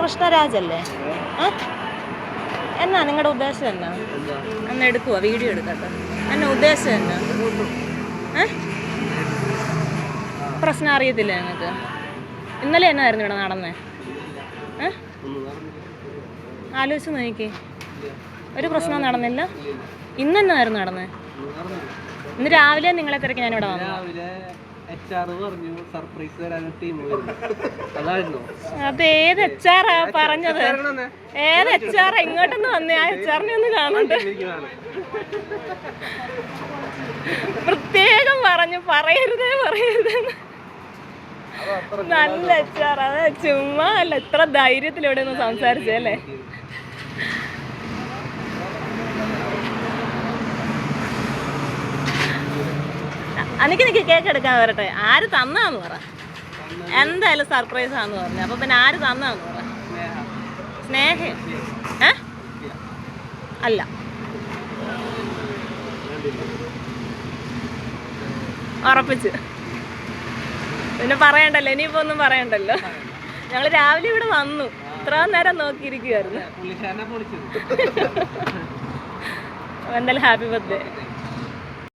കൃഷ്ണരാജല്ലേ? എന്നാ നിങ്ങളുടെ ഉദ്ദേശം എന്നാ? അന്ന് എടുക്കുക, വീഡിയോ എടുക്കട്ടെ. എന്നാ ഉദ്ദേശം എന്നാ? പ്രശ്നം അറിയത്തില്ല ഞങ്ങൾക്ക്. ഇന്നലെ എന്നായിരുന്നു ഇവിടെ നടന്നേ? ആലോചിച്ച് നോക്കി. ഒരു പ്രശ്നവും നടന്നില്ല. ഇന്നെന്നായിരുന്നു നടന്നേ? ഇന്ന് രാവിലെ നിങ്ങളെ തിരക്ക് ഞാനിവിടെ വന്നു. അത് ഏത് HR-ആ പറഞ്ഞത്? ഏത് HR-ആ ഇങ്ങോട്ടൊന്ന് വന്നേ? ആ HR-നെ ഒന്ന് കാണണ്ട. പ്രത്യേകം പറഞ്ഞു പറയരുതേ. നല്ല HR. അത് ചുമ്മാ അല്ല, ഇത്ര ധൈര്യത്തിലൂടെ ഒന്ന് സംസാരിച്ചല്ലേ? എനിക്ക് കേക്ക് എടുക്കാൻ വരട്ടെ. ആര് തന്നാന്ന് പറ. എന്തായാലും സർപ്രൈസ് ആന്ന് പറഞ്ഞു. അപ്പൊ പിന്നെ ആര് തന്നാന്ന് പറ. സ്നേഹ അല്ല, ഉറപ്പിച്ച്. പിന്നെ പറയണ്ടല്ലോ, ഇനിയിപ്പോ ഒന്നും പറയണ്ടല്ലോ. ഞങ്ങള് രാവിലെ ഇവിടെ വന്നു, ഇത്ര നേരം നോക്കിയിരിക്കുവായിരുന്നു. എന്തായാലും ഹാപ്പി ബർത്ത്ഡേ.